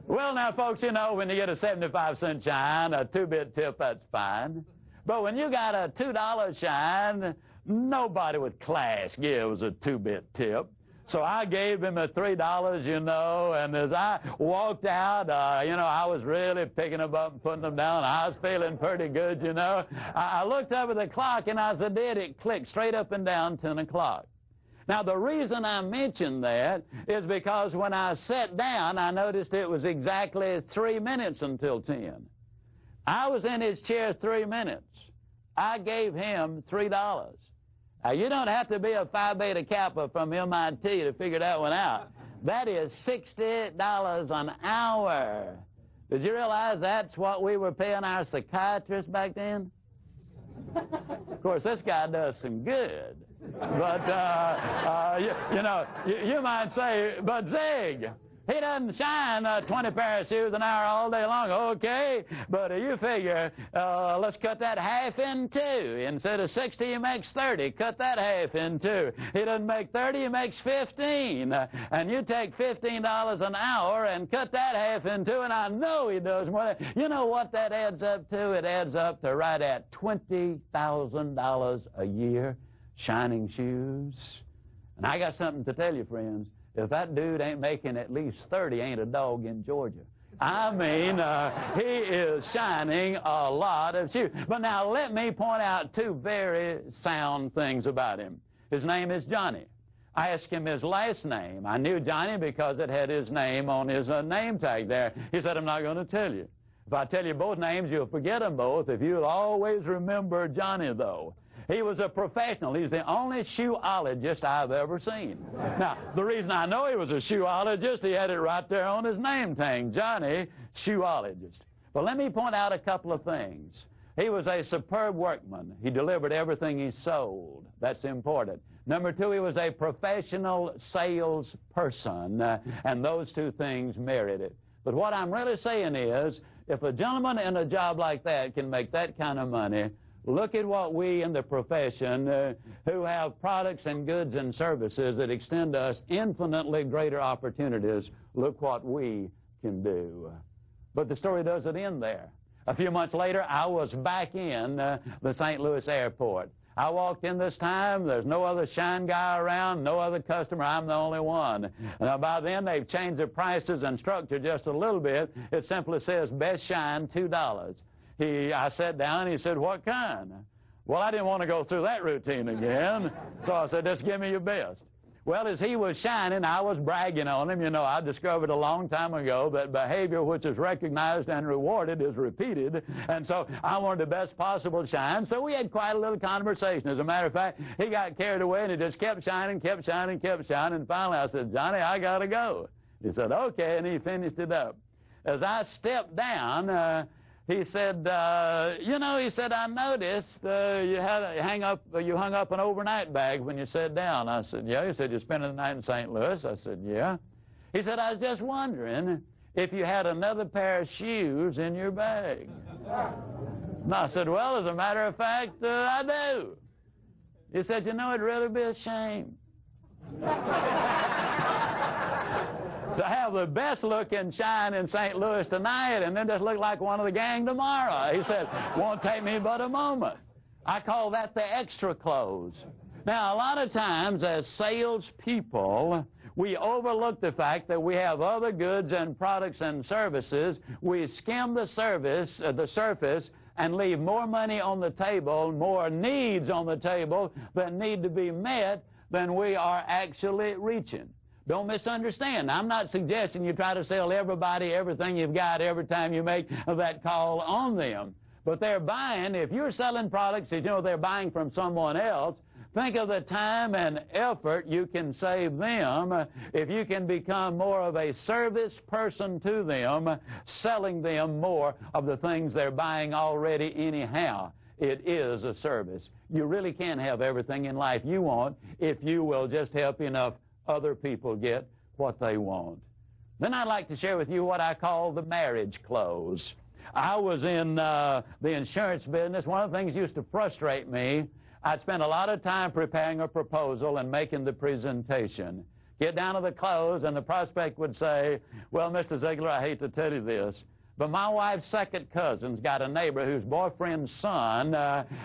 Well, now, folks, you know, when you get a 75-cent shine, a 2-bit tip, that's fine. But when you got a $2 shine, nobody with class gives a 2-bit tip. So I gave him a $3, you know, and as I walked out, you know, I was really picking them up and putting them down. I was feeling pretty good, you know. I looked up at the clock, and as I did, it clicked straight up and down 10 o'clock. Now, the reason I mention that is because when I sat down, I noticed it was exactly 3 minutes until 10. I was in his chair 3 minutes. I gave him $3. Now, you don't have to be a Phi Beta Kappa from MIT to figure that one out. That is $60 an hour. Did you realize that's what we were paying our psychiatrists back then? Of course, this guy does some good. But, you might say, but Zig, he doesn't shine 20 pair of shoes an hour all day long. Okay, but you figure, let's cut that half in two. Instead of 60, he makes 30. Cut that half in two. He doesn't make 30, he makes 15. And you take $15 an hour and cut that half in two, and I know he does more than. You know what that adds up to? It adds up to right at $20,000 a year, shining shoes. And I got something to tell you, friends. If that dude ain't making at least 30, ain't a dog in Georgia. I mean, he is shining a lot of shoes. But now let me point out two very sound things about him. His name is Johnny. I asked him his last name. I knew Johnny because it had his name on his name tag there. He said, I'm not going to tell you. If I tell you both names, you'll forget them both. If you'll always remember Johnny, though. He was a professional. He's the only shoeologist I've ever seen. Now, the reason I know he was a shoeologist, he had it right there on his name tag, Johnny, shoeologist. But let me point out a couple of things. He was a superb workman. He delivered everything he sold. That's important. Number two, he was a professional salesperson, and those two things merit it. But what I'm really saying is, if a gentleman in a job like that can make that kind of money, look at what we in the profession who have products and goods and services that extend to us infinitely greater opportunities, look what we can do. But the story doesn't end there. A few months later, I was back in the St. Louis airport. I walked in this time. There's no other shine guy around, no other customer. I'm the only one. Now, by then, they've changed their prices and structure just a little bit. It simply says, best shine, $2. I sat down and he said, what kind? Well, I didn't want to go through that routine again. So I said, just give me your best. Well, as he was shining, I was bragging on him. You know, I discovered a long time ago that behavior which is recognized and rewarded is repeated. And so I wanted the best possible shine. So we had quite a little conversation. As a matter of fact, he got carried away and he just kept shining, kept shining, kept shining. And finally I said, Johnny, I got to go. He said, okay, and he finished it up. As I stepped down, he said, he said, I noticed you hung up an overnight bag when you sat down. I said, yeah. He said, you're spending the night in St. Louis? I said, yeah. He said, I was just wondering if you had another pair of shoes in your bag. And I said, well, as a matter of fact, I do. He said, you know, it'd really be a shame to have the best looking shine in St. Louis tonight and then just look like one of the gang tomorrow. He said, won't take me but a moment. I call that the extra clothes. Now, a lot of times as salespeople, we overlook the fact that we have other goods and products and services. We skim the surface and leave more money on the table, more needs on the table that need to be met than we are actually reaching. Don't misunderstand. I'm not suggesting you try to sell everybody everything you've got every time you make that call on them. But they're buying, if you're selling products that you know they're buying from someone else, think of the time and effort you can save them if you can become more of a service person to them, selling them more of the things they're buying already anyhow. It is a service. You really can have everything in life you want if you will just help enough other people get what they want. Then I'd like to share with you what I call the marriage close. I was in the insurance business. One of the things that used to frustrate me, I'd spend a lot of time preparing a proposal and making the presentation. Get down to the close, and the prospect would say, well, Mr. Ziegler, I hate to tell you this, but my wife's second cousin's got a neighbor whose boyfriend's son,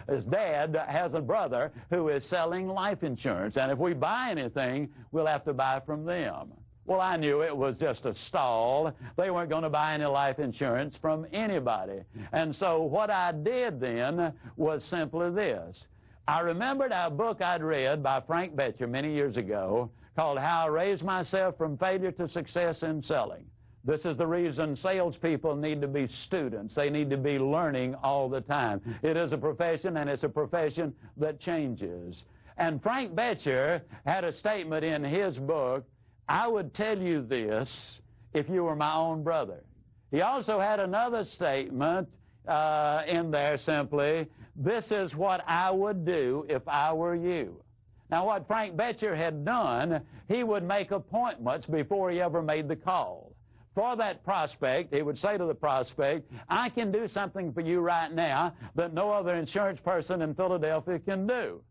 his dad, has a brother who is selling life insurance. And if we buy anything, we'll have to buy from them. Well, I knew it was just a stall. They weren't going to buy any life insurance from anybody. And so what I did then was simply this. I remembered a book I'd read by Frank Bettcher many years ago called How I Raised Myself from Failure to Success in Selling. This is the reason salespeople need to be students. They need to be learning all the time. It is a profession, and it's a profession that changes. And Frank Bettcher had a statement in his book, I would tell you this if you were my own brother. He also had another statement in there simply, this is what I would do if I were you. Now, what Frank Bettcher had done, he would make appointments before he ever made the call. For that prospect, he would say to the prospect, I can do something for you right now that no other insurance person in Philadelphia can do.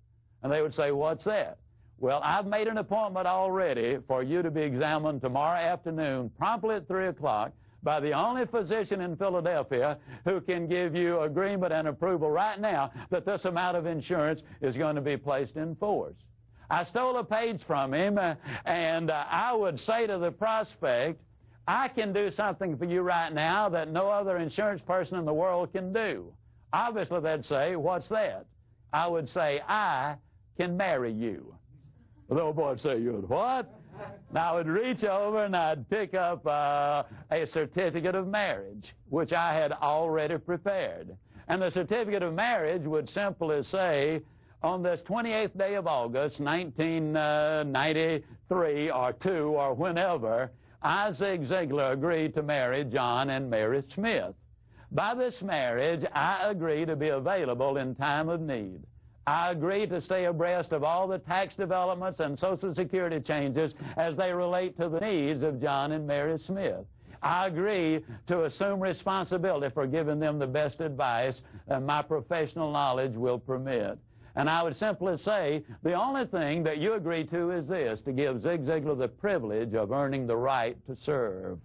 And they would say, what's that? Well, I've made an appointment already for you to be examined tomorrow afternoon, promptly at 3 o'clock, by the only physician in Philadelphia who can give you agreement and approval right now that this amount of insurance is going to be placed in force. I stole a page from him, and I would say to the prospect, I can do something for you right now that no other insurance person in the world can do. Obviously, they'd say, what's that? I would say, I can marry you. The old boy would say, you would what? Now, I would reach over and I'd pick up a certificate of marriage, which I had already prepared. And the certificate of marriage would simply say, on this 28th day of August, 1993 or 2 or whenever, I, Zig Ziglar, agreed to marry John and Mary Smith. By this marriage, I agree to be available in time of need. I agree to stay abreast of all the tax developments and Social Security changes as they relate to the needs of John and Mary Smith. I agree to assume responsibility for giving them the best advice that my professional knowledge will permit. And I would simply say, the only thing that you agree to is this, to give Zig Ziglar the privilege of earning the right to serve.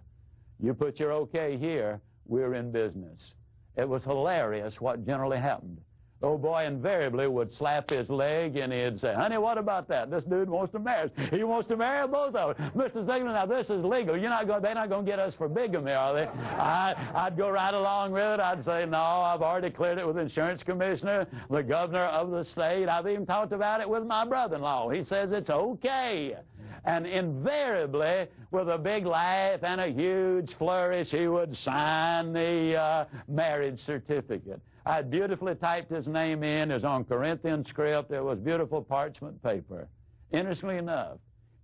You put your okay here, we're in business. It was hilarious what generally happened. The old boy invariably would slap his leg and he'd say, honey, what about that? This dude wants to marry us. He wants to marry both of us. Mr. Ziegler, now this is legal. They're not going to get us for bigamy, are they? I'd go right along with it. I'd say, no, I've already cleared it with the insurance commissioner, the governor of the state. I've even talked about it with my brother-in-law. He says it's okay. And invariably, with a big laugh and a huge flourish, he would sign the marriage certificate. I had beautifully typed his name in. It was on Corinthian script. It was beautiful parchment paper. Interestingly enough,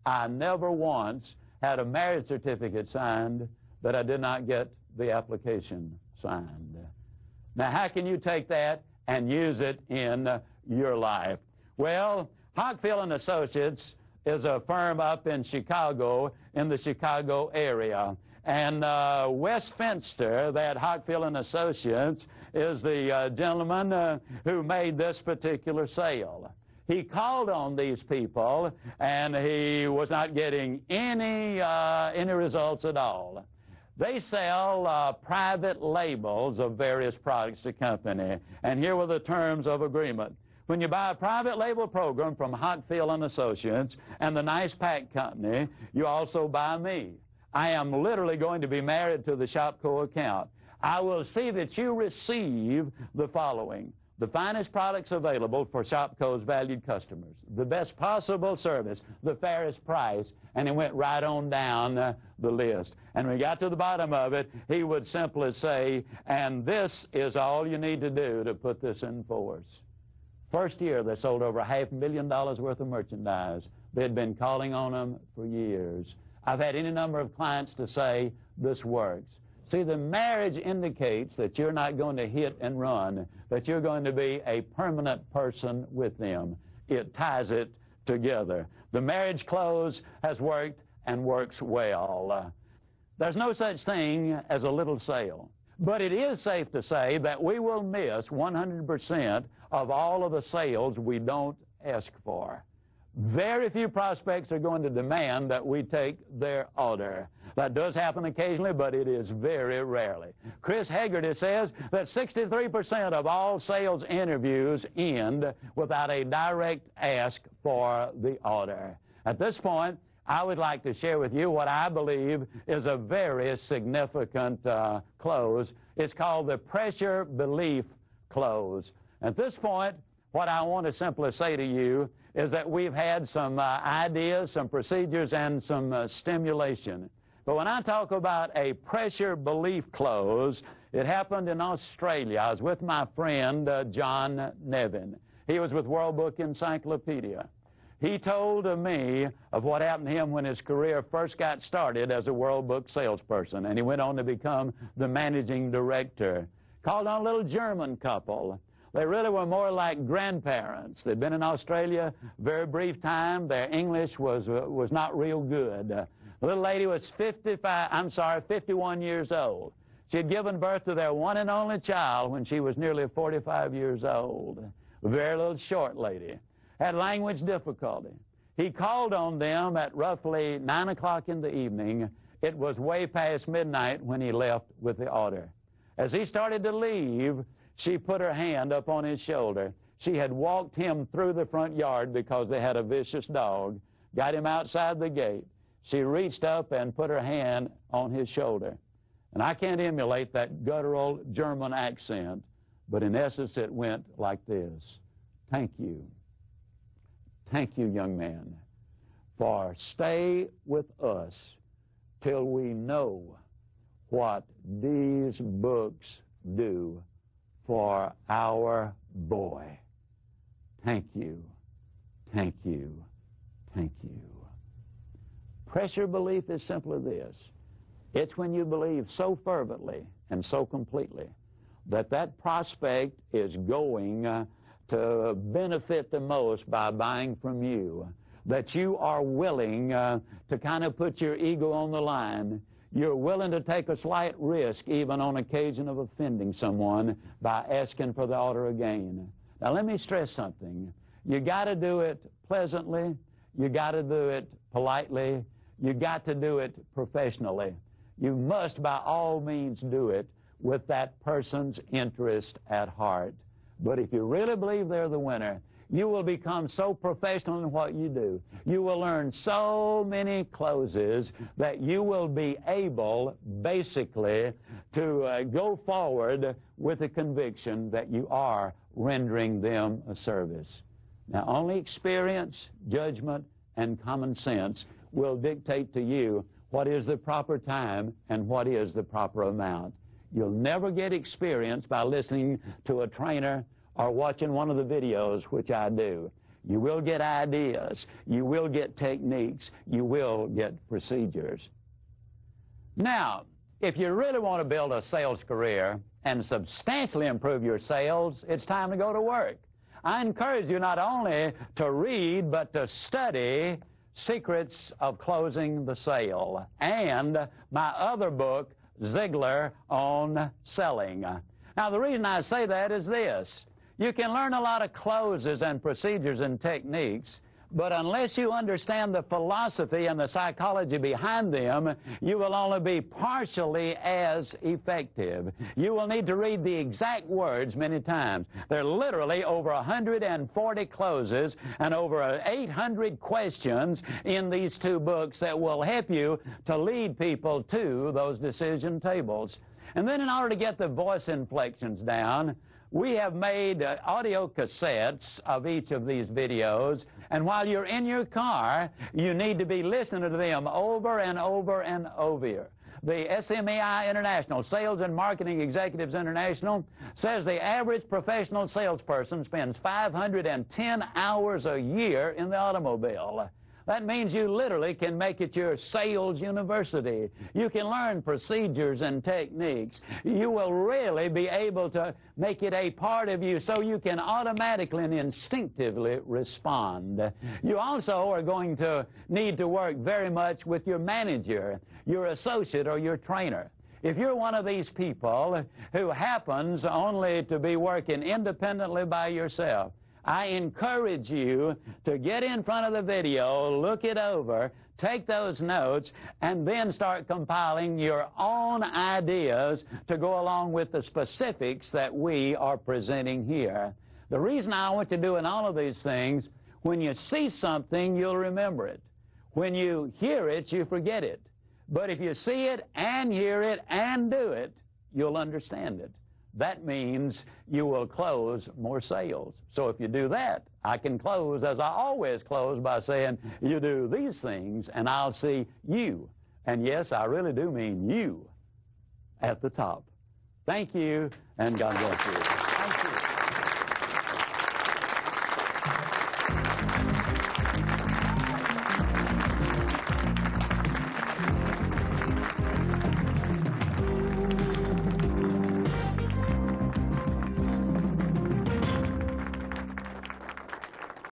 I never once had a marriage certificate signed that I did not get the application signed. Now, how can you take that and use it in your life? Well, Hockfield & Associates is a firm up in Chicago, in the Chicago area. And Wes Finster, that Hockfield & Associates, is the gentleman who made this particular sale. He called on these people, and he was not getting any results at all. They sell private labels of various products to company, and here were the terms of agreement. When you buy a private label program from Hockfield & Associates and the Nice Pack Company, you also buy me. I am literally going to be married to the Shopco account. I will see that you receive the following: the finest products available for Shopco's valued customers, the best possible service, the fairest price, and he went right on down the list. And when we got to the bottom of it, he would simply say, and this is all you need to do to put this in force. First year, they sold over $500,000 worth of merchandise. They had been calling on them for years. I've had any number of clients to say, this works. See, the marriage indicates that you're not going to hit and run, that you're going to be a permanent person with them. It ties it together. The marriage close has worked and works well. There's no such thing as a little sale. But it is safe to say that we will miss 100% of all of the sales we don't ask for. Very few prospects are going to demand that we take their order. That does happen occasionally, but it is very rarely. Chris Hegarty says that 63% of all sales interviews end without a direct ask for the order. At this point, I would like to share with you what I believe is a very significant close. It's called the pressure belief close. At this point, what I want to simply say to you is that we've had some ideas, some procedures, and some stimulation. But when I talk about a pressure belief close, it happened in Australia. I was with my friend John Nevin. He was with World Book Encyclopedia. He told me of what happened to him when his career first got started as a World Book salesperson, and he went on to become the managing director. Called on a little German couple. They really were more like grandparents. They'd been in Australia a very brief time. Their English was not real good. The little lady was 51 years old. She had given birth to their one and only child when she was nearly 45 years old. A very little short lady. Had language difficulty. He called on them at roughly 9 o'clock in the evening. It was way past midnight when he left with the order. As he started to leave, she put her hand up on his shoulder. She had walked him through the front yard because they had a vicious dog, got him outside the gate. She reached up and put her hand on his shoulder. And I can't emulate that guttural German accent, but in essence it went like this. Thank you. Thank you, young man, for stay with us till we know what these books do for our boy. Thank you, thank you, thank you. Pressure belief is simply this. It's when you believe so fervently and so completely that that prospect is going to benefit the most by buying from you, that you are willing to kind of put your ego on the line. You're willing to take a slight risk, even on occasion of offending someone, by asking for the order again. Now, let me stress something. You got to do it pleasantly. You got to do it politely. You got to do it professionally. You must, by all means, do it with that person's interest at heart. But if you really believe they're the winner, you will become so professional in what you do. You will learn so many closes that you will be able, basically, to go forward with the conviction that you are rendering them a service. Now, only experience, judgment, and common sense will dictate to you what is the proper time and what is the proper amount. You'll never get experience by listening to a trainer or watching one of the videos, which I do. You will get ideas. You will get techniques. You will get procedures. Now, if you really want to build a sales career and substantially improve your sales, it's time to go to work. I encourage you not only to read, but to study Secrets of Closing the Sale and my other book, Ziegler on Selling. Now, the reason I say that is this. You can learn a lot of closes and procedures and techniques, but unless you understand the philosophy and the psychology behind them, you will only be partially as effective. You will need to read the exact words many times. There are literally over 140 closes and over 800 questions in these two books that will help you to lead people to those decision tables. And then in order to get the voice inflections down, we have made audio cassettes of each of these videos, and while you're in your car, you need to be listening to them over and over and over. The SMEI International, Sales and Marketing Executives International, says the average professional salesperson spends 510 hours a year in the automobile. That means you literally can make it your sales university. You can learn procedures and techniques. You will really be able to make it a part of you so you can automatically and instinctively respond. You also are going to need to work very much with your manager, your associate, or your trainer. If you're one of these people who happens only to be working independently by yourself, I encourage you to get in front of the video, look it over, take those notes, and then start compiling your own ideas to go along with the specifics that we are presenting here. The reason I want you doing all of these things, when you see something, you'll remember it. When you hear it, you forget it. But if you see it and hear it and do it, you'll understand it. that means you will close more sales. So if you do that, I can close as I always close by saying, you do these things, and I'll see you. And yes, I really do mean you at the top. Thank you, and God bless you. Thank you.